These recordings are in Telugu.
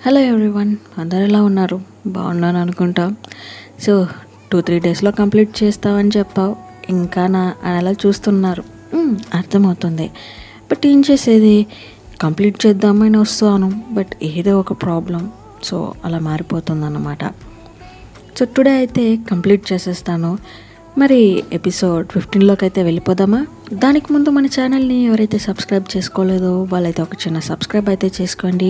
హలో ఎవ్రీవన్, అందరు ఎలా ఉన్నారు? బాగున్నాను అనుకుంటా. సో 2-3 డేస్లో కంప్లీట్ చేస్తావని చెప్పావు, ఇంకా అని అలా చూస్తున్నారు. అర్థమవుతుంది. బట్ ఏం చేసేది, కంప్లీట్ చేద్దామని వస్తాను, బట్ ఏదో ఒక ప్రాబ్లం. సో అలా మారిపోతుంది అన్నమాట. సో టుడే అయితే కంప్లీట్ చేసేస్తాను. మరి ఎపిసోడ్ 15లోకి అయితే వెళ్ళిపోదామా? దానికి ముందు మన ఛానల్ని ఎవరైతే సబ్స్క్రైబ్ చేసుకోలేదో వాళ్ళైతే ఒక చిన్న సబ్స్క్రైబ్ అయితే చేసుకోండి.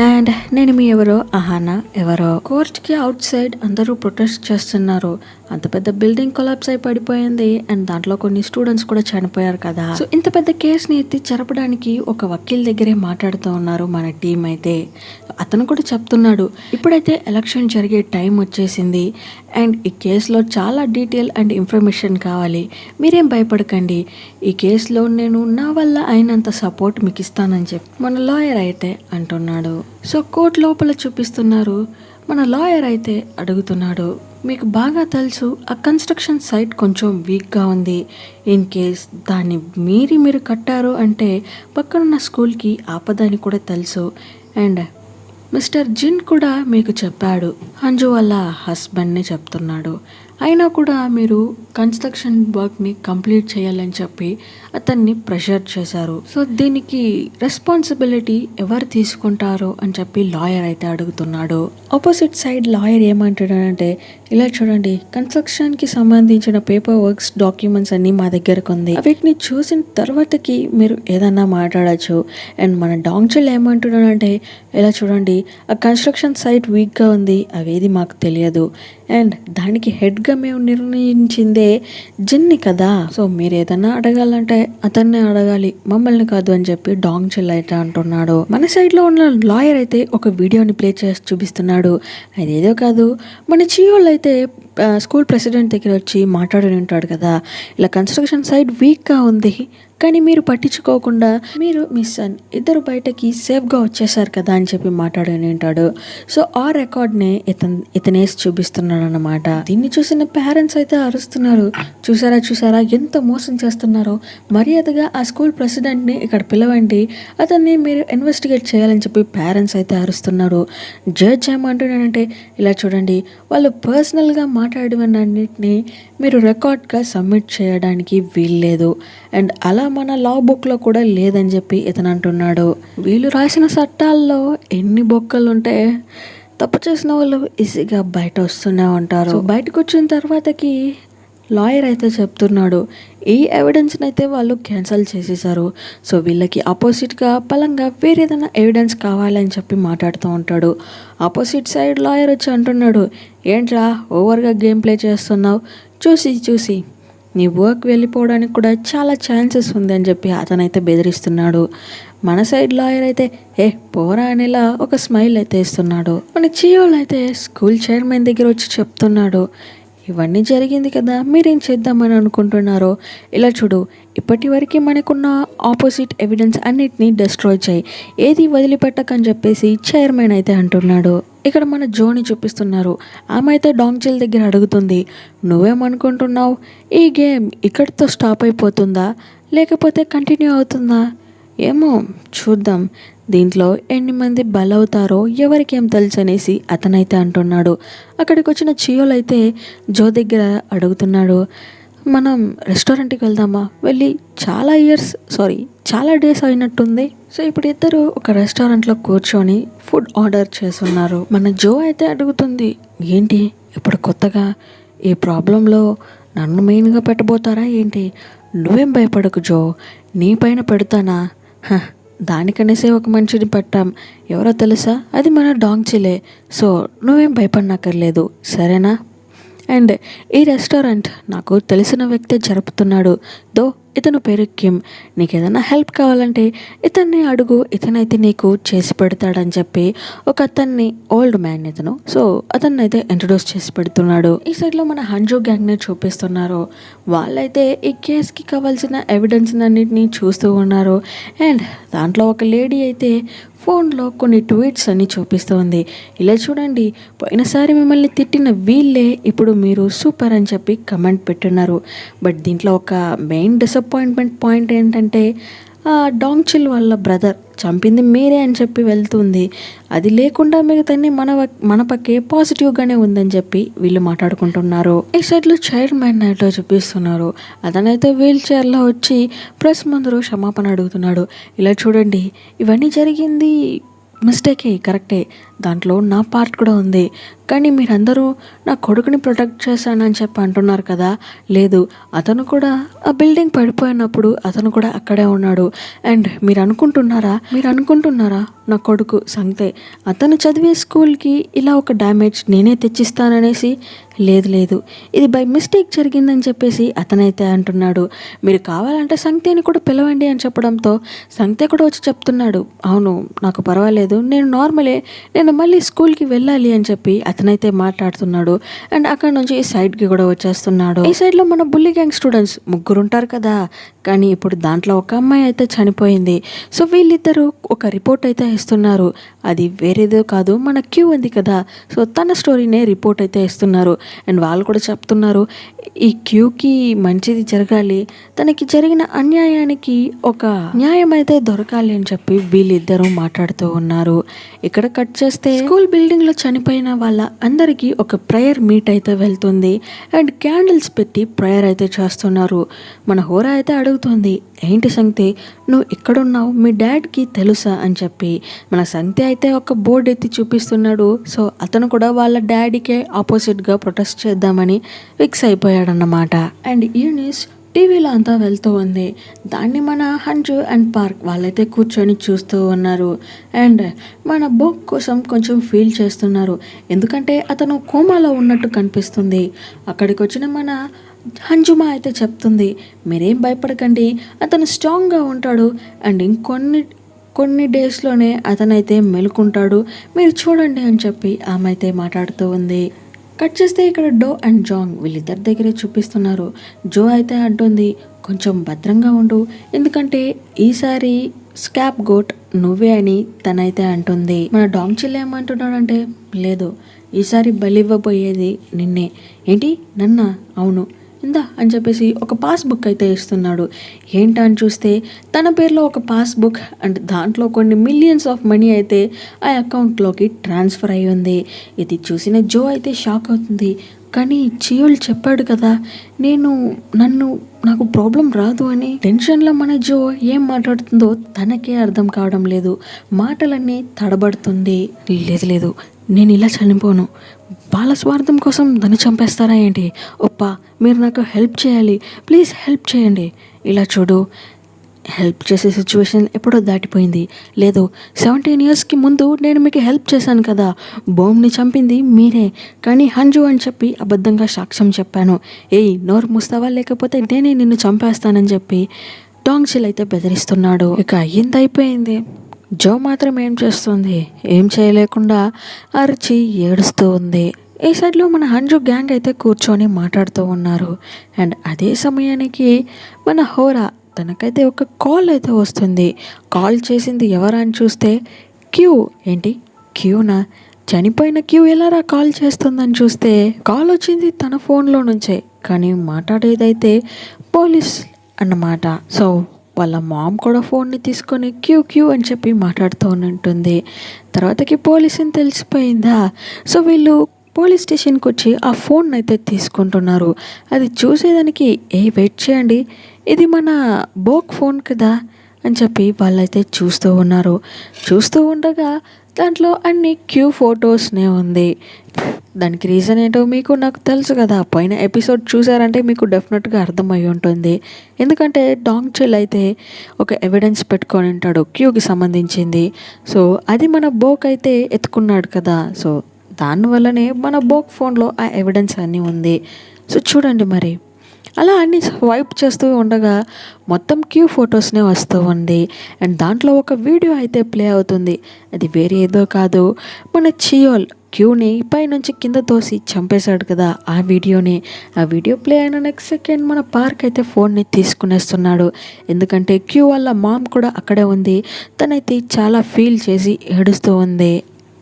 అండ్ నేను మీ ఎవరో అహానా. ఎవరో కోర్ట్కి అవుట్ సైడ్ అందరూ ప్రొటెస్ట్ చేస్తున్నారు. అంత పెద్ద బిల్డింగ్ కొలాప్స్ అయి పడిపోయింది అండ్ దాంట్లో కొన్ని స్టూడెంట్స్ కూడా చనిపోయారు కదా. సో ఇంత పెద్ద కేసుని ఎత్తి జరపడానికి ఒక వకీల్ దగ్గరే మాట్లాడుతూ ఉన్నారు మన టీం అయితే. అతను కూడా చెప్తున్నాడు, ఇప్పుడైతే ఎలక్షన్ జరిగే టైం వచ్చేసింది అండ్ ఈ కేసులో చాలా డీటెయిల్ అండ్ ఇన్ఫర్మేషన్ కావాలి. మీరేం భయపడకండి, ఈ కేసులో నేను నా వల్ల అయినంత సపోర్ట్ మీకు ఇస్తానని చెప్పి మన లాయర్ అయితే అంటున్నాడు. సో కోర్టు లోపల చూపిస్తున్నారు. మన లాయర్ అయితే అడుగుతున్నాడు, మీకు బాగా తెలుసు ఆ కన్స్ట్రక్షన్ సైట్ కొంచెం వీక్గా ఉంది. ఇన్ కేస్ దాన్ని మీరు కట్టారు అంటే పక్కనున్న స్కూల్కి ఆపదని కూడా తెలుసు. అండ్ మిస్టర్ జిన్ కూడా మీకు చెప్పాడు, అంజు వాళ్ళ హస్బెండ్ని చెప్తున్నాడు. అయినా కూడా మీరు కన్స్ట్రక్షన్ వర్క్ని కంప్లీట్ చేయాలని చెప్పి అతన్ని ప్రెషర్ చేశారు. సో దీనికి రెస్పాన్సిబిలిటీ ఎవరు తీసుకుంటారో అని చెప్పి లాయర్ అయితే అడుగుతున్నాడు. ఆపోజిట్ సైడ్ లాయర్ ఏమంటాడంటే, ఇలా చూడండి, కన్స్ట్రక్షన్కి సంబంధించిన పేపర్ వర్క్స్ డాక్యుమెంట్స్ అన్నీ మా దగ్గరకు ఉంది. వీటిని చూసిన తర్వాతకి మీరు ఏదన్నా మాట్లాడచ్చు. అండ్ మన డాంగ్చిల్ ఏమంటున్నాడంటే, ఇలా చూడండి, ఆ కన్స్ట్రక్షన్ సైట్ వీక్గా ఉంది, అవేది మాకు తెలియదు అండ్ దానికి హెడ్గా మేము నిర్ణయించిందే జిన్ని కదా. సో మీరు ఏదన్నా అడగాలంటే అతన్నే అడగాలి, మమ్మల్ని కాదు అని చెప్పి డాంగ్చిల్ అయితే అంటున్నాడు. మన సైడ్లో ఉన్న లాయర్ అయితే ఒక వీడియోని ప్లే చేసి చూపిస్తున్నాడు. అదేదో కాదు, మన చియోళ్ళు అయితే స్కూల్ ప్రెసిడెంట్ దగ్గర వచ్చి మాట్లాడి ఉంటాడు కదా, ఇలా కన్స్ట్రక్షన్ సైట్ వీక్గా ఉంది కానీ మీరు పట్టించుకోకుండా మీరు మీ సన్ ఇద్దరు బయటకి సేఫ్గా వచ్చేసారు కదా అని చెప్పి మాట్లాడని ఉంటాడు. సో ఆ రికార్డ్నే ఇతనేసి చూపిస్తున్నాడు అన్నమాట. దీన్ని చూసిన పేరెంట్స్ అయితే అరుస్తున్నారు. చూసారా ఎంత మోసం చేస్తున్నారో, మర్యాదగా ఆ స్కూల్ ప్రెసిడెంట్ని ఇక్కడ పిలవండి, అతన్ని మీరు ఇన్వెస్టిగేట్ చేయాలని చెప్పి పేరెంట్స్ అయితే అరుస్తున్నారు. జడ్జ్ ఏమంటున్నాడంటే, ఇలా చూడండి, వాళ్ళు పర్సనల్గా మాట్లాడినన్నింటినీ మీరు రికార్డ్గా సబ్మిట్ చేయడానికి వీల్లేదు అండ్ అలా మన లా బుక్లో కూడా లేదని చెప్పి ఇతను అంటున్నాడు. వీళ్ళు రాసిన చట్టాల్లో ఎన్ని బొక్కలు ఉంటే తప్పు చేసిన వాళ్ళు ఈజీగా బయట వస్తూనే ఉంటారు. బయటకు వచ్చిన తర్వాతకి లాయర్ అయితే చెప్తున్నాడు, ఈ ఎవిడెన్స్ని అయితే వాళ్ళు క్యాన్సిల్ చేసేసారు. సో వీళ్ళకి ఆపోజిట్గా బలంగా వేరేదైనా ఎవిడెన్స్ కావాలని చెప్పి మాట్లాడుతూ ఉంటాడు. ఆపోజిట్ సైడ్ లాయర్ వచ్చి అంటున్నాడు, ఏంట్రా ఓవర్గా గేమ్ ప్లే చేస్తున్నావు, చూసి నీ వర్క్ వెళ్ళిపోవడానికి కూడా చాలా ఛాన్సెస్ ఉంది అని చెప్పి అతనైతే బెదిరిస్తున్నాడు. మన సైడ్ లాయర్ అయితే పోరా అనేలా ఒక స్మైల్ అయితే ఇస్తున్నాడు. మన చియోలు అయితే స్కూల్ చైర్మన్ దగ్గర వచ్చి చెప్తున్నాడు, ఇవన్నీ జరిగింది కదా, మీరేం చేద్దామని అనుకుంటున్నారో, ఇలా చూడు, ఇప్పటి వరకు మనకున్న ఆపోజిట్ ఎవిడెన్స్ అన్నిటినీ డిస్ట్రాయ్ చేయి, ఏది వదిలిపెట్టకని చెప్పేసి చైర్మన్ అయితే అంటున్నాడు. ఇక్కడ మన జోని చూపిస్తున్నారు. ఆమె అయితే డాంగ్చిల్ దగ్గర అడుగుతుంది, నువ్వేమనుకుంటున్నావు, ఈ గేమ్ ఇక్కడితో స్టాప్ అయిపోతుందా లేకపోతే కంటిన్యూ అవుతుందా? ఏమో చూద్దాం, దీంట్లో ఎన్ని మంది బలవుతారో ఎవరికేం తెలుసు అనేసి అతనైతే అంటున్నాడు. అక్కడికి వచ్చిన చియోలు అయితే జో దగ్గర అడుగుతున్నాడు, మనం రెస్టారెంట్కి వెళ్దామా, వెళ్ళి చాలా డేస్ అయినట్టుంది. సో ఇప్పుడు ఇద్దరు ఒక రెస్టారెంట్లో కూర్చొని ఫుడ్ ఆర్డర్ చేస్తున్నారు. మన జో అయితే అడుగుతుంది, ఏంటి ఇప్పుడు కొత్తగా ఈ ప్రాబ్లంలో నన్ను మెయిన్గా పెట్టబోతారా ఏంటి? నువ్వేం భయపడకు జో, నీ పైన పెడతానా? దానికనేసే ఒక మనిషిని పెట్టాం, ఎవరో తెలుసా, అది మన డాంగ్చిలే. సో నువ్వేం భయపడనక్కర్లేదు, సరేనా? అండ్ ఈ రెస్టారెంట్ నాకు తెలిసిన వ్యక్తే జరుపుతున్నాడు, ఇతను పేరు కిమ్. నీకు ఏదైనా హెల్ప్ కావాలంటే ఇతన్ని అడుగు, ఇతనైతే నీకు చేసి పెడతాడని చెప్పి ఒక అతన్ని ఓల్డ్ మ్యాన్ ఇతను. సో అతన్ని అయితే ఇంట్రడ్యూస్ చేసి పెడుతున్నాడు. ఈ సైడ్లో మన హంజు గ్యాంగ్ని చూపిస్తున్నారు. వాళ్ళైతే ఈ కేసుకి కావాల్సిన ఎవిడెన్స్ అన్నిటినీ చూస్తూ ఉన్నారు. అండ్ దాంట్లో ఒక లేడీ అయితే ఫోన్లో కొన్ని ట్వీట్స్ అన్ని చూపిస్తుంది. ఇలా చూడండి, పోయినసారి మిమ్మల్ని తిట్టిన వీళ్ళే ఇప్పుడు మీరు సూపర్ అని చెప్పి కమెంట్ పెట్టున్నారు. బట్ దీంట్లో ఒక మెయిన్ డిసప్పాయింట్మెంట్ పాయింట్ ఏంటంటే ఆ డాంగ్ చిల్ వాళ్ళ బ్రదర్ చంపింది మీరే అని చెప్పి వెళ్తుంది. అది లేకుండా మిగతాన్ని మన పక్కే పాజిటివ్గానే ఉందని చెప్పి వీళ్ళు మాట్లాడుకుంటున్నారు. ఈ సైడ్లో చైల్డ్ మ్యాన్ నైట్లో చూపిస్తున్నారు. అతనైతే వీల్ చైర్లో వచ్చి ప్రెస్ ముందరు క్షమాపణ అడుగుతున్నాడు. ఇలా చూడండి, ఇవన్నీ జరిగింది మిస్టేకే, కరెక్టే, దాంట్లో నా పార్ట్ కూడా ఉంది. కానీ మీరందరూ నా కొడుకుని ప్రొటెక్ట్ చేశానని చెప్పి అంటున్నారు కదా, లేదు, అతను కూడా ఆ బిల్డింగ్ పడిపోయినప్పుడు అతను కూడా అక్కడే ఉన్నాడు. అండ్ మీరు అనుకుంటున్నారా నా కొడుకు సంతే అతను చదివే స్కూల్కి ఇలా ఒక డ్యామేజ్ నేనే తెచ్చిస్తాననేసి? లేదు, ఇది బై మిస్టేక్ జరిగిందని చెప్పేసి అతనైతే అంటున్నాడు. మీరు కావాలంటే సంతేని కూడా పిలవండి అని చెప్పడంతో సంతే కూడా వచ్చి చెప్తున్నాడు, అవును నాకు పర్వాలేదు, నేను నార్మలే, నేను మళ్ళీ స్కూల్కి వెళ్ళాలి అని చెప్పి అతనైతే మాట్లాడుతున్నాడు. అండ్ అక్కడ నుంచి ఈ సైడ్కి కూడా వచ్చేస్తున్నాడు. ఈ సైడ్లో మన బుల్లి గ్యాంగ్ స్టూడెంట్స్ 3 ఉంటారు కదా, కానీ ఇప్పుడు దాంట్లో ఒక అమ్మాయి అయితే చనిపోయింది. సో వీళ్ళిద్దరూ ఒక రిపోర్ట్ అయితే ఇస్తున్నారు. అది వేరేదో కాదు, మన క్యూ ఉంది కదా, సో తన స్టోరీనే రిపోర్ట్ అయితే ఇస్తున్నారు. అండ్ వాళ్ళు కూడా చెప్తున్నారు, ఈ క్యూకి మంచిది జరగాలి, తనకి జరిగిన అన్యాయానికి ఒక న్యాయం అయితే దొరకాలి అని చెప్పి వీళ్ళిద్దరూ మాట్లాడుతూ ఉన్నారు. ఇక్కడ కట్ చేస్తే స్కూల్ బిల్డింగ్లో చనిపోయిన వాళ్ళ అందరికీ ఒక ప్రేయర్ మీట్ అయితే వెళ్తుంది. అండ్ క్యాండిల్స్ పెట్టి ప్రేయర్ అయితే చేస్తున్నారు. మన హోరా అయితే అడుగుతుంది, ఏంటి సంతే నువ్వు ఇక్కడున్నావు, మీ డాడ్కి తెలుసా అని చెప్పి. మన సంతే అయితే ఒక బోర్డు ఎత్తి చూపిస్తున్నాడు. సో అతను కూడా వాళ్ళ డాడీకే ఆపోజిట్గా ప్రొటెస్ట్ చేద్దామని ఫిక్స్ అయిపోయాడన్నమాట. అండ్ ఈ న్యూస్ టీవీలో అంతా వెళ్తూ ఉంది. దాన్ని మన హంజు అండ్ పార్క్ వాళ్ళైతే కూర్చొని చూస్తూ ఉన్నారు. అండ్ మన బోక్ కోసం కొంచెం ఫీల్ చేస్తున్నారు, ఎందుకంటే అతను కోమాలో ఉన్నట్టు కనిపిస్తుంది. అక్కడికి వచ్చిన మన హంజుమా అయితే చెప్తుంది, మీరేం భయపడకండి, అతను స్ట్రాంగ్గా ఉంటాడు అండ్ కొన్ని డేస్లోనే అతనైతే మెలుకుంటాడు, మీరు చూడండి అని చెప్పి ఆమె అయితే మాట్లాడుతూ ఉంది. కట్ చేస్తే ఇక్కడ డో అండ్ జాంగ్ వీళ్ళిద్దరి దగ్గరే చూపిస్తున్నారు. జో అయితే అంటుంది, కొంచెం భద్రంగా ఉండు, ఎందుకంటే ఈసారి స్కాప్ గోట్ నువ్వే అని తనైతే అంటుంది. మన డాంగ్ చిల్ ఏమంటున్నాడంటే, లేదు, ఈసారి బలివ్వబోయేది నిన్నే. ఏంటి నన్నా? అవును, ఇందా అని చెప్పేసి ఒక పాస్బుక్ అయితే ఇస్తున్నాడు. ఏంటా అని చూస్తే తన పేరులో ఒక పాస్బుక్ అండ్ దాంట్లో కొన్ని మిలియన్స్ ఆఫ్ మనీ అయితే ఆ అకౌంట్లోకి ట్రాన్స్ఫర్ అయ్యి ఉంది. ఇది చూసిన జో అయితే షాక్ అవుతుంది. కానీ చియోల్ చెప్పాడు కదా నాకు ప్రాబ్లం రాదు అని. టెన్షన్లో మన జో ఏం మాట్లాడుతుందో తనకే అర్థం కావడం లేదు, మాటలన్నీ తడబడుతుంది. లేదు, నేను ఇలా చనిపోను, వాళ్ళ స్వార్థం కోసం దాన్ని చంపేస్తారా ఏంటి? ఒప్పా మీరు నాకు హెల్ప్ చేయాలి, ప్లీజ్ హెల్ప్ చేయండి. ఇలా చూడు, హెల్ప్ చేసే సిచ్యువేషన్ ఎప్పుడో దాటిపోయింది. లేదు, 17 ఇయర్స్కి ముందు నేను మీకు హెల్ప్ చేశాను కదా, బాంబ్ని చంపింది మీరే, కానీ హంజు అని చెప్పి అబద్ధంగా సాక్ష్యం చెప్పాను. నోరు మూస్తావా, లేకపోతే నేనే నిన్ను చంపేస్తానని చెప్పి డాంగ్ చిల్ అయితే బెదిరిస్తున్నాడు. ఇక అయ్యింది అయిపోయింది. జో మాత్రం ఏం చేస్తుంది, ఏం చేయలేకుండా అరిచి ఏడుస్తూ ఉంది. ఈ సైడ్లో మన హంజు గ్యాంగ్ అయితే కూర్చొని మాట్లాడుతూ ఉన్నారు. అండ్ అదే సమయానికి మన హోరా తనకైతే ఒక కాల్ అయితే వస్తుంది. కాల్ చేసింది ఎవరా అని చూస్తే క్యూ. ఏంటి క్యూనా? చనిపోయిన క్యూ ఎలారా కాల్ చేస్తుందని చూస్తే కాల్ వచ్చింది తన ఫోన్లో నుంచే, కానీ మాట్లాడేదైతే పోలీస్ అన్నమాట. సో వాళ్ళ మామ్ కూడా ఫోన్ని తీసుకొని క్యూ అని చెప్పి మాట్లాడుతూ ఉంటుంది. తర్వాతకి పోలీసుని తెలిసిపోయిందా. సో వీళ్ళు పోలీస్ స్టేషన్కి వచ్చి ఆ ఫోన్ అయితే తీసుకుంటున్నారు. అది చూసేదానికి వెయిట్ చేయండి, ఇది మన బోక్ ఫోన్ కదా అని చెప్పి వాళ్ళైతే చూస్తూ ఉన్నారు. చూస్తూ ఉండగా దాంట్లో అన్ని క్యూ ఫొటోస్నే ఉంది. దానికి రీజన్ ఏంటో మీకు నాకు తెలుసు కదా, పైన ఎపిసోడ్ చూసారంటే మీకు డెఫినెట్గా అర్థమై ఉంటుంది. ఎందుకంటే డాంగ్ చిల్ అయితే ఒక ఎవిడెన్స్ పెట్టుకొని ఉంటాడు క్యూకి సంబంధించింది. సో అది మన బోక్ అయితే ఎత్తుకున్నాడు కదా, సో దానివల్లనే మన బోక్ ఫోన్లో ఆ ఎవిడెన్స్ అన్నీ ఉంది. సో చూడండి మరి, అలా అన్ని స్వైప్ చేస్తూ ఉండగా మొత్తం క్యూ ఫొటోస్నే వస్తూ ఉంది. అండ్ దాంట్లో ఒక వీడియో అయితే ప్లే అవుతుంది. అది వేరే ఏదో కాదు, మన చియోల్ క్యూని పైనుంచి కింద తోసి చంపేశాడు కదా, ఆ వీడియో ప్లే అయిన నెక్స్ట్ సెకండ్ మన పార్క్ అయితే ఫోన్ని తీసుకునేస్తున్నాడు. ఎందుకంటే క్యూ వాళ్ళ మామ్ కూడా అక్కడే ఉంది. తనైతే చాలా ఫీల్ చేసి ఏడుస్తూ ఉంది.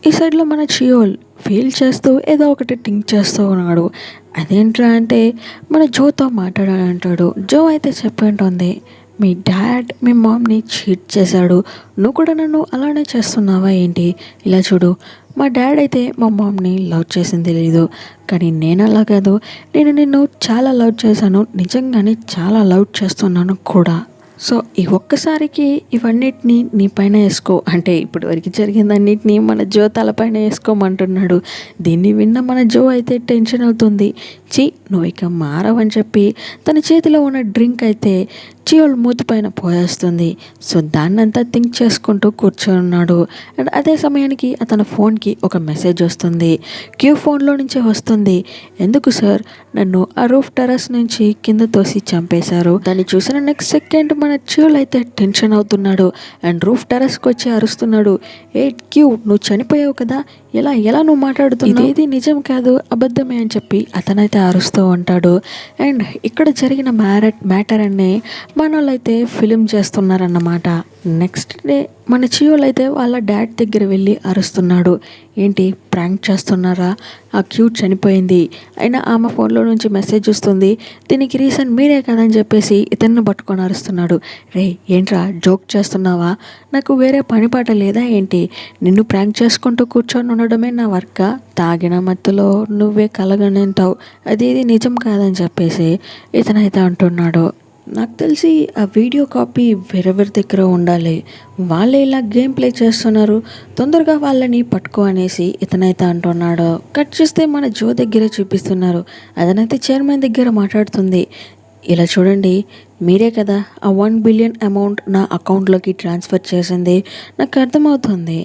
ఈ సైడ్లో మన చియోల్ ఫీల్ చేస్తూ ఏదో ఒకటి థింక్ చేస్తూ ఉన్నాడు. అదేంట్రా అంటే మన జోతో మాట్లాడాలంటాడు. జో అయితే చెప్పంటుంది, మీ డాడ్ మీ మామ్ని చీట్ చేశాడు, నువ్వు కూడా నన్ను అలానే చేస్తున్నావా ఏంటి? ఇలా చూడు, మా డాడ్ అయితే మా మామ్ని లవ్ చేసింది తెలీదు, కానీ నేను అలా కాదు, నేను నిన్ను చాలా లవ్ చేశాను, నిజంగానే చాలా లవ్ చేస్తున్నాను కూడా. సో ఈ ఒక్కసారికి ఇవన్నిటిని నీ పైన వేసుకో, అంటే ఇప్పటి వరకు జరిగిందన్నిటినీ మన జో తలపైన వేసుకోమంటున్నాడు. దీన్ని విన్న మన జో అయితే టెన్షన్ అవుతుంది. నువ్వు ఇక మారవని చెప్పి తన చేతిలో ఉన్న డ్రింక్ అయితే చియోల్ మూతి పైన పోయేస్తుంది. సో దాన్నంతా థింక్ చేసుకుంటూ కూర్చొన్నాడు. అండ్ అదే సమయానికి అతని ఫోన్కి ఒక మెసేజ్ వస్తుంది. క్యూ ఫోన్లో నుంచే వస్తుంది. ఎందుకు సార్ నన్ను ఆ రూఫ్ టెర్రస్ నుంచి కింద తోసి చంపేశారు? దాన్ని చూసిన నెక్స్ట్ సెకండ్ మన చియోల్ అయితే టెన్షన్ అవుతున్నాడు. అండ్ రూఫ్ టెర్రస్కి వచ్చి అరుస్తున్నాడు, ఏ క్యూ నువ్వు చనిపోయావు కదా, ఎలా నువ్వు మాట్లాడుతున్నావు, ఇది నిజం కాదు అబద్ధమే అని చెప్పి అతనైతే అరుస్తూ ఉంటాడు. అండ్ ఇక్కడ జరిగిన మ్యాటర్ అనే మన వాళ్ళైతే ఫిలిం చేస్తున్నారన్నమాట. నెక్స్ట్ డే మన చియోల్ అయితే వాళ్ళ డాడ్ దగ్గర వెళ్ళి అరుస్తున్నాడు, ఏంటి ప్రాంక్ చేస్తున్నారా, ఆ క్యూ చనిపోయింది, అయినా ఆమె ఫోన్లో నుంచి మెసేజ్ వస్తుంది, దీనికి రీజన్ మీరే కదని చెప్పేసి ఇతన్ని పట్టుకొని అరుస్తున్నాడు. రే ఏంట్రా జోక్ చేస్తున్నావా, నాకు వేరే పని పాట లేదా ఏంటి, నిన్ను ప్రాంక్ చేసుకుంటూ కూర్చొని ఉండడమే నా వర్క్, తాగిన మత్తులో నువ్వే కలగనంటావు, అది ఇది నిజం కాదని చెప్పేసి ఇతనైతే అంటున్నాడు. నాకు తెలిసి ఆ వీడియో కాపీ వేరెవరి దగ్గర ఉండాలి, వాళ్ళే ఇలా గేమ్ ప్లే చేస్తున్నారు, తొందరగా వాళ్ళని పట్టుకో అనేసి ఇతనైతే అంటున్నాడు. కట్ చేస్తే మన జో దగ్గరే చూపిస్తున్నారు. అదనైతే చైర్మన్ దగ్గర మాట్లాడుతుంది, ఇలా చూడండి మీరే కదా ఆ 1 బిలియన్ అమౌంట్ నా అకౌంట్లోకి ట్రాన్స్ఫర్ చేసింది, నాకు అర్థమవుతుంది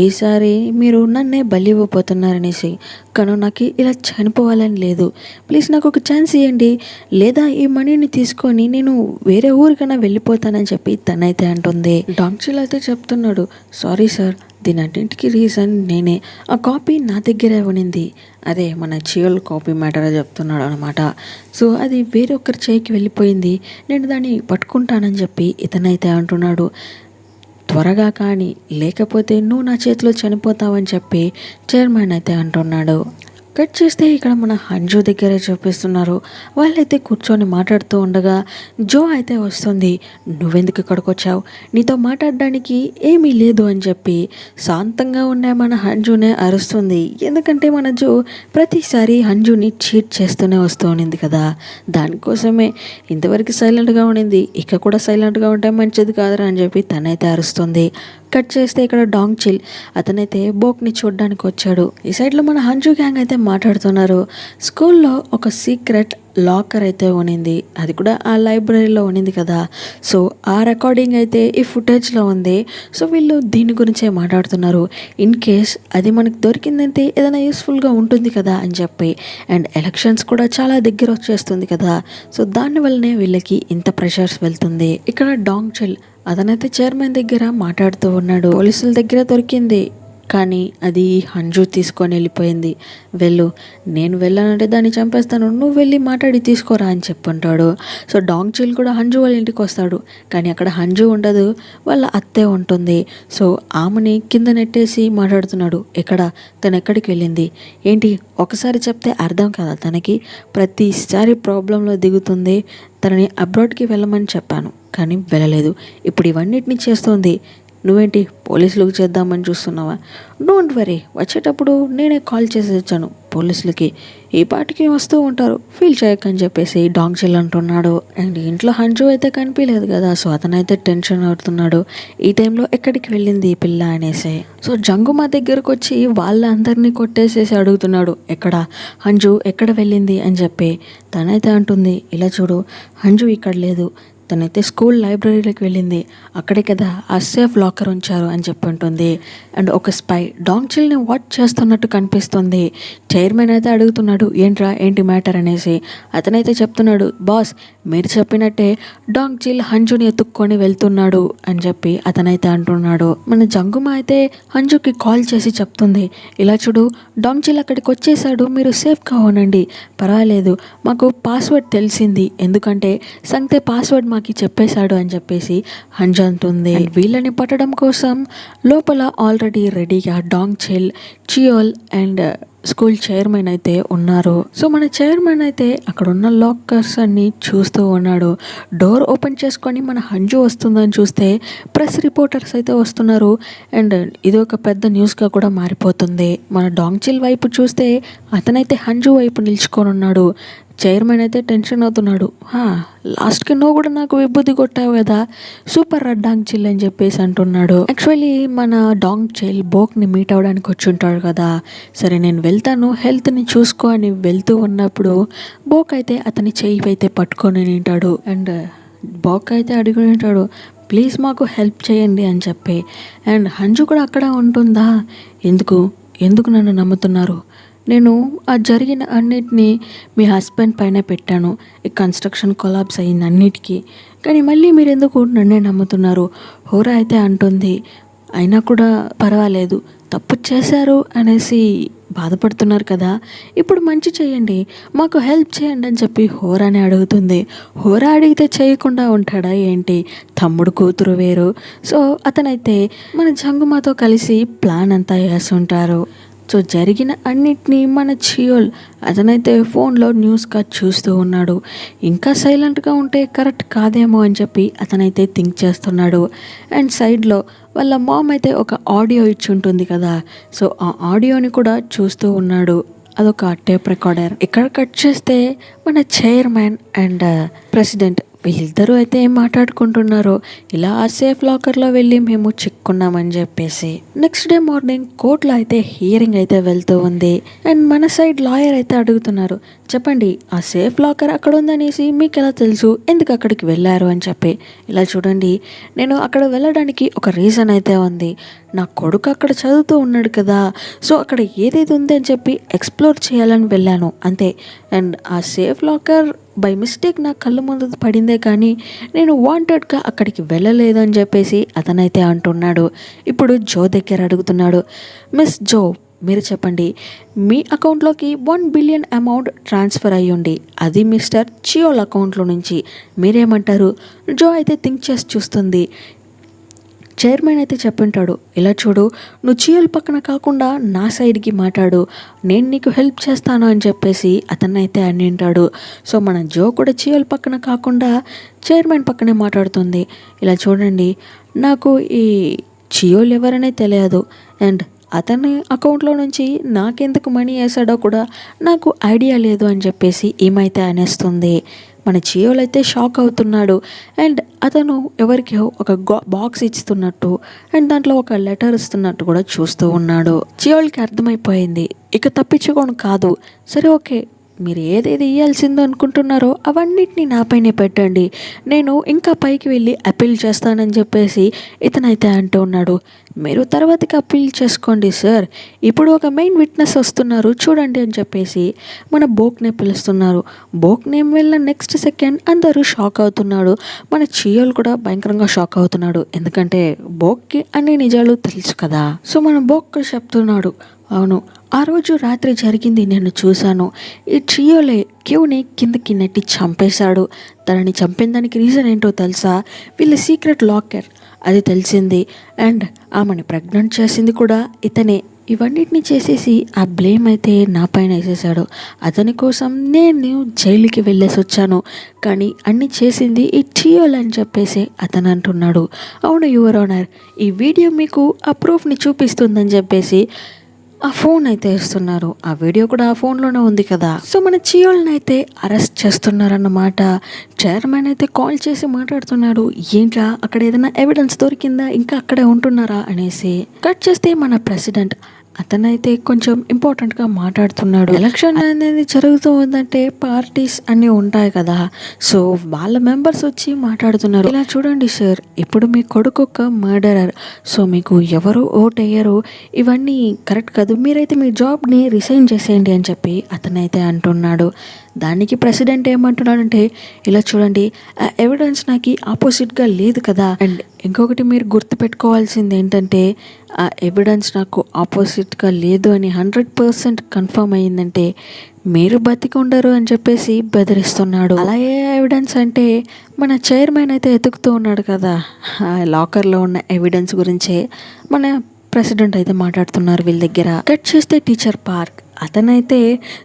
ఈసారి మీరు నన్నే బలివ్వబోతున్నారనేసి, కానీ నాకు ఇలా చనిపోవాలని లేదు, ప్లీజ్ నాకు ఒక ఛాన్స్ ఇవ్వండి, లేదా ఈ మనీని తీసుకొని నేను వేరే ఊరికైనా వెళ్ళిపోతానని చెప్పి తనైతే అంటుంది. డాంగ్చిల్ అయితే చెప్తున్నాడు, సారీ సార్ దీనన్నింటికి రీజన్ నేనే, ఆ కాపీ నా దగ్గరే ఉనింది, అదే మన చియోల్ కాపీ మ్యాటర్ చెప్తున్నాడు అనమాట. సో అది వేరొకరి చేయికి వెళ్ళిపోయింది, నేను దాన్ని పట్టుకుంటానని చెప్పి ఇతనైతే అంటున్నాడు. త్వరగా కానీ లేకపోతే నువ్వు నా చేతిలో చనిపోతావని చెప్పి చైర్మన్ అయితే అంటున్నాడు. కట్ చేస్తే ఇక్కడ మన హంజు దగ్గరే చూపిస్తున్నారు. వాళ్ళైతే కూర్చొని మాట్లాడుతూ ఉండగా జో అయితే వస్తుంది. నువ్వెందుకు ఇక్కడికి వచ్చావు, నీతో మాట్లాడడానికి ఏమీ లేదు అని చెప్పి శాంతంగా ఉన్న మన హంజునే అరుస్తుంది. ఎందుకంటే మన జో ప్రతిసారి హంజుని చీట్ చేస్తూనే వస్తూ ఉన్నింది కదా, దానికోసమే ఇంతవరకు సైలెంట్గా ఉండింది, ఇక కూడా సైలెంట్గా ఉంటే మంచిది కాదురా అని చెప్పి తనైతే అరుస్తుంది. కట్ చేస్తే ఇక్కడ డాంగ్చిల్ అతనైతే బోక్ని చూడడానికి వచ్చాడు. ఈ సైడ్లో మన హంజు గ్యాంగ్ అయితే మాట్లాడుతున్నారు. స్కూల్లో ఒక సీక్రెట్ లాకర్ అయితే ఉనింది, అది కూడా ఆ లైబ్రరీలో ఉనింది కదా, సో ఆ రికార్డింగ్ అయితే ఈ ఫుటేజ్లో ఉంది. సో వీళ్ళు దీని గురించే మాట్లాడుతున్నారు, ఇన్ కేస్ అది మనకు దొరికిందంటే ఏదైనా యూస్ఫుల్గా ఉంటుంది కదా అని చెప్పి. అండ్ ఎలక్షన్స్ కూడా చాలా దగ్గర వచ్చేస్తుంది కదా, సో దానివల్లనే వీళ్ళకి ఇంత ప్రెషర్స్ వెళ్తుంది. ఇక్కడ డాంగ్చిల్ అతనైతే చైర్మన్ దగ్గర మాట్లాడుతూ ఉన్నాడు, పోలీసుల దగ్గర దొరికింది కానీ అది హంజు తీసుకొని వెళ్ళిపోయింది, నేను వెళ్ళానంటే దాన్ని చంపేస్తాను, నువ్వు వెళ్ళి మాట్లాడి తీసుకోరా అని చెప్పుంటాడు. సో డాంగ్చిల్ కూడా హంజు వాళ్ళ ఇంటికి వస్తాడు, కానీ అక్కడ హంజు ఉండదు, వాళ్ళ అత్తే ఉంటుంది. సో ఆమెని కింద నెట్టేసి మాట్లాడుతున్నాడు, తను ఎక్కడికి వెళ్ళింది ఏంటి, ఒకసారి చెప్తే అర్థం కదా తనకి, ప్రతిసారి ప్రాబ్లంలో దిగుతుంది, తనని అబ్రాడ్కి వెళ్ళమని చెప్పాను కానీ వెళ్ళలేదు, ఇప్పుడు ఇవన్నిటిని చేస్తోంది, నువ్వేంటి పోలీసులకు చేద్దామని చూస్తున్నావా, డోంట్ వరీ వచ్చేటప్పుడు నేనే కాల్ చేసి వచ్చాను పోలీసులకి, ఈ పాటికి వస్తూ ఉంటారు, ఫీల్ చేయకని చెప్పేసి డాంగ్చిల్ అంటున్నాడు. అండ్ ఇంట్లో హంజు అయితే కనిపించలేదు కదా, సో అతనైతే టెన్షన్ అవుతున్నాడు, ఈ టైంలో ఎక్కడికి వెళ్ళింది ఈ పిల్ల అనేసి. సో జంగు మా దగ్గరకు వచ్చి వాళ్ళందరినీ కొట్టేసేసి అడుగుతున్నాడు, హంజు ఎక్కడ వెళ్ళింది అని చెప్పి. తనైతే అంటుంది, ఇలా చూడు హంజు ఇక్కడ లేదు, తనైతే స్కూల్ లైబ్రరీలోకి వెళ్ళింది, అక్కడే కదా ఆ సేఫ్ లాకర్ ఉంచారు అని చెప్పి ఉంటుంది. అండ్ ఒక స్పై డాంగ్చిల్ని వాచ్ చేస్తున్నట్టు కనిపిస్తుంది. చైర్మన్ అయితే అడుగుతున్నాడు, ఏంటి మ్యాటర్ అనేసి. అతనైతే చెప్తున్నాడు, బాస్ మీరు చెప్పినట్టే డాంగ్చిల్ హంజుని ఎత్తుక్కొని వెళ్తున్నాడు అని చెప్పి అతనైతే అంటున్నాడు. మన జంగుమా అయితే హంజుకి కాల్ చేసి చెప్తుంది, ఇలా చూడు డాంగ్చిల్ అక్కడికి వచ్చేసాడు, మీరు సేఫ్గా ఉండండి, పర్వాలేదు, మాకు పాస్వర్డ్ తెలిసింది, ఎందుకంటే సంతే పాస్వర్డ్ మాకు చెప్పేశాడు అని చెప్పేసి హంజు అంటుంది. వీళ్ళని పట్టడం కోసం లోపల ఆల్రెడీ రెడీగా డాంగ్చిల్, చియోల్ అండ్ స్కూల్ చైర్మన్ అయితే ఉన్నారు. సో మన చైర్మన్ అయితే అక్కడ ఉన్న లాకర్స్ అన్ని చూస్తూ ఉన్నాడు. డోర్ ఓపెన్ చేసుకొని మన హంజు వస్తుందని చూస్తే ప్రెస్ రిపోర్టర్స్ అయితే వస్తున్నారు. అండ్ ఇది ఒక పెద్ద న్యూస్గా కూడా మారిపోతుంది. మన డాంగ్చిల్ వైపు చూస్తే అతనైతే హంజు వైపు నిల్చుకొని ఉన్నాడు. చైర్మన్ అయితే టెన్షన్ అవుతున్నాడు. లాస్ట్కి నువ్వు కూడా నాకు విభూతి కొట్టావు కదా, సూపర్ డాంగ్ చిల్ అని చెప్పేసి అంటున్నాడు. యాక్చువల్లీ మన డాంగ్ చిల్ బోక్ని మీట్ అవ్వడానికి వచ్చి ఉంటాడు కదా. సరే నేను వెళ్తాను, హెల్త్ని చూసుకో అని వెళ్తూ ఉన్నప్పుడు బోక్ అయితే అతని చెయ్యి అయితే పట్టుకొని ఉంటాడు. అండ్ బోక్ అయితే అడిగి ఉంటాడు, ప్లీజ్ మాకు హెల్ప్ చేయండి అని చెప్పి. అండ్ హంజు కూడా అక్కడ ఉంటుందా, ఎందుకు నన్ను నమ్ముతున్నారు, నేను ఆ జరిగిన అన్నిటినీ మీ హస్బెండ్ పైన పెట్టాను, ఈ కన్స్ట్రక్షన్ కొలాప్స్ అయింది అన్నిటికీ, కానీ మళ్ళీ మీరు ఎందుకు నన్నే నమ్ముతున్నారు. హోరా అయితే అంటుంది, అయినా కూడా పర్వాలేదు, తప్పు చేశారు అనేసి బాధపడుతున్నారు కదా, ఇప్పుడు మంచి చేయండి, మాకు హెల్ప్ చేయండి అని చెప్పి హోరాని అడుగుతుంది. హోరా అడిగితే చేయకుండా ఉంటాడా ఏంటి, తమ్ముడు కూతురు వేరు. సో అతనైతే మన జంగుమాతో కలిసి ప్లాన్ అంతా వేస్తుంటారు. సో జరిగిన అన్నిటినీ మన చియోల్ అతనైతే ఫోన్లో న్యూస్గా చూస్తూ ఉన్నాడు. ఇంకా సైలెంట్గా ఉంటే కరెక్ట్ కాదేమో అని చెప్పి అతనైతే థింక్ చేస్తున్నాడు. అండ్ సైడ్లో వాళ్ళ మామ్ అయితే ఒక ఆడియో ఇచ్చి ఉంటుంది కదా, సో ఆ ఆడియోని కూడా చూస్తూ ఉన్నాడు. అదొక టేప్ రికార్డర్. ఇక్కడ కట్ చేస్తే మన చైర్మన్ అండ్ ప్రెసిడెంట్ వీళ్ళిద్దరూ అయితే ఏం మాట్లాడుకుంటున్నారో, ఇలా ఆ సేఫ్ లాకర్లో వెళ్ళి మేము చిక్కున్నామని చెప్పేసి. నెక్స్ట్ డే మార్నింగ్ కోర్టులో అయితే హియరింగ్ అయితే వెళ్తూ ఉంది. అండ్ మన సైడ్ లాయర్ అయితే అడుగుతున్నారు, చెప్పండి ఆ సేఫ్ లాకర్ అక్కడ ఉందనేసి మీకు ఎలా తెలుసు, ఎందుకు అక్కడికి వెళ్ళారు అని చెప్పి. ఇలా చూడండి, నేను అక్కడ వెళ్ళడానికి ఒక రీజన్ అయితే ఉంది. నా కొడుకు అక్కడ చదువుతూ ఉన్నాడు కదా, సో అక్కడ ఏదేది ఉంది అని చెప్పి ఎక్స్ప్లోర్ చేయాలని వెళ్ళాను అంతే. అండ్ ఆ సేఫ్ లాకర్ బై మిస్టేక్ నా కళ్ళ ముందు పడిందే కానీ నేను వాంటెడ్గా అక్కడికి వెళ్ళలేదు అని చెప్పేసి అతనైతే అంటున్నాడు. ఇప్పుడు జో దగ్గర అడుగుతున్నాడు, మిస్ జో మీరు చెప్పండి, మీ అకౌంట్లోకి 1 బిలియన్ అమౌంట్ ట్రాన్స్ఫర్ అయ్యుండి, అది మిస్టర్ చియోల్ అకౌంట్లో నుంచి, మీరేమంటారు. జో అయితే థింక్ చేసి చూస్తుంది. చైర్మన్ అయితే చెప్పింటాడు, ఇలా చూడు, నువ్వు చియోల్ పక్కన కాకుండా నా సైడ్కి మాట్లాడు, నేను నీకు హెల్ప్ చేస్తాను అని చెప్పేసి అతన్నైతే అన్నింటాడు. సో మన జో కూడా చియోల్ పక్కన కాకుండా చైర్మన్ పక్కనే మాట్లాడుతుంది. ఇలా చూడండి, నాకు ఈ చియోల్ ఎవరనే తెలియదు, అండ్ అతని అకౌంట్లో నుంచి నాకెందుకు మనీ వేసాడో కూడా నాకు ఐడియా లేదు అని చెప్పేసి ఏమైతే అనేస్తుంది. మన చియోల్ అయితే షాక్ అవుతున్నాడు. అండ్ అతను ఎవరికో ఒక బాక్స్ ఇస్తున్నట్టు అండ్ దాంట్లో ఒక లెటర్ ఇస్తున్నట్టు కూడా చూస్తూ ఉన్నాడు. చియోల్కి అర్థమైపోయింది, ఇక తప్పించుకోను కాదు, సరే ఓకే, మీరు ఏదేది ఇవ్వాల్సిందో అనుకుంటున్నారో అవన్నిటిని నాపైనే పెట్టండి, నేను ఇంకా పైకి వెళ్ళి అప్పీల్ చేస్తానని చెప్పేసి ఇతనైతే అంటూ ఉన్నాడు. మీరు తర్వాతకి అప్పీల్ చేసుకోండి సార్, ఇప్పుడు ఒక మెయిన్ విట్నెస్ వస్తున్నారు చూడండి అని చెప్పేసి మన బోక్నే పిలుస్తున్నారు. బోక్ నేమ్ వెళ్ళిన నెక్స్ట్ సెకండ్ అందరూ షాక్ అవుతున్నాడు. మన చియోల్ కూడా భయంకరంగా షాక్ అవుతున్నాడు, ఎందుకంటే బోక్కి అన్ని నిజాలు తెలుసు కదా. సో మన బోక్ చెప్తున్నాడు, అవును ఆ రోజు రాత్రి జరిగింది నేను చూశాను, ఈ చియోలే క్యూని కిందకి నెట్టి చంపేశాడు. తనని చంపిన దానికి రీజన్ ఏంటో తెలుసా, వీళ్ళ సీక్రెట్ లాకర్ అది తెలిసింది, అండ్ ఆమెను ప్రెగ్నెంట్ చేసింది కూడా ఇతనే. ఇవన్నిటిని చేసేసి ఆ బ్లేమ్ అయితే నా పైన వేసేసాడు. అతని కోసం నేను జైలుకి వెళ్ళేసి వచ్చాను, కానీ అన్ని చేసింది ఈ చియోల్ అని చెప్పేసి అతను అంటున్నాడు. అవును యువర్ ఆనర్, ఈ వీడియో మీకు ఆ ప్రూఫ్ని చూపిస్తుందని చెప్పేసి ఆ ఫోన్ అయితే ఇస్తున్నారు. ఆ వీడియో కూడా ఆ ఫోన్లోనే ఉంది కదా. సో మన చియోల్ని అయితే అరెస్ట్ చేస్తున్నారన్నమాట. చైర్మన్ అయితే కాల్ చేసి మాట్లాడుతున్నాడు, ఏంట్రా అక్కడ ఏదైనా ఎవిడెన్స్ దొరికిందా, ఇంకా అక్కడే ఉంటున్నారా అనేసి. కట్ చేస్తే మన ప్రెసిడెంట్ అతనైతే కొంచెం ఇంపార్టెంట్గా మాట్లాడుతున్నాడు. ఎలక్షన్ అనేది జరుగుతూ ఉందంటే పార్టీస్ అన్నీ ఉంటాయి కదా, సో వాళ్ళ మెంబర్స్ వచ్చి మాట్లాడుతున్నారు. ఇలా చూడండి సార్, ఇప్పుడు మీ కొడుకు ఒక మర్డరర్, సో మీకు ఎవరు ఓట్ అయ్యారు ఇవన్నీ కరెక్ట్ కాదు, మీరైతే మీ జాబ్ని రిజైన్ చేసేయండి అని చెప్పి అతనైతే అంటున్నాడు. దానికి ప్రెసిడెంట్ ఏమంటున్నాడంటే, ఇలా చూడండి ఆ ఎవిడెన్స్ నాకు ఆపోజిట్గా లేదు కదా, అండ్ ఇంకొకటి మీరు గుర్తుపెట్టుకోవాల్సింది ఏంటంటే ఆ ఎవిడెన్స్ నాకు ఆపోజిట్గా లేదు అని 100% కన్ఫర్మ్ అయ్యిందంటే మీరు బతికి ఉండరు అని చెప్పేసి బెదిరిస్తున్నాడు. అలా ఏ ఎవిడెన్స్ అంటే మన చైర్మన్ అయితే ఎతుకుతూ ఉన్నాడు కదా, ఆ లాకర్లో ఉన్న ఎవిడెన్స్ గురించే మన ప్రెసిడెంట్ అయితే మాట్లాడుతున్నారు వీళ్ళ దగ్గర. కట్ చేస్తే టీచర్ పార్క్ అతనైతే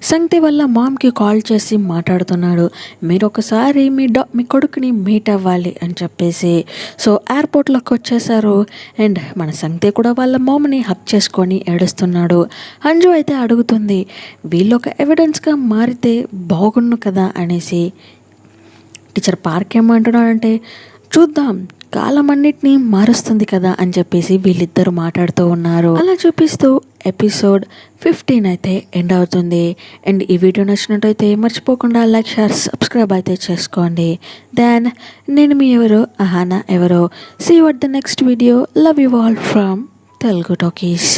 సంగతి వాళ్ళ మామ్కి కాల్ చేసి మాట్లాడుతున్నాడు. మీరు ఒకసారి మీ కొడుకుని మీట్ అవ్వాలి అని చెప్పేసి. సో ఎయిర్పోర్ట్లోకి వచ్చేసారు. అండ్ మన సంగతి కూడా వాళ్ళ మామ్ని హక్ చేసుకొని ఏడుస్తున్నాడు. అంజు అయితే అడుగుతుంది, వీళ్ళు ఒక ఎవిడెన్స్గా మారితే బాగుండు కదా అనేసి. టీచర్ పార్క్ ఏమంటున్నాడంటే, చూద్దాం, కాలం అన్నిటినీ మారుస్తుంది కదా అని చెప్పేసి వీళ్ళిద్దరు మాట్లాడుతూ ఉన్నారు. అలా చూపిస్తూ ఎపిసోడ్ 15 అయితే ఎండ్ అవుతుంది. అండ్ ఈ వీడియో నచ్చినట్టయితే మర్చిపోకుండా లైక్, షేర్, సబ్స్క్రైబ్ అయితే చేసుకోండి. దెన్ నేను మీ ఎవరో అహానా ఎవరో. See you at the next video. Love you all from Telugu talkies.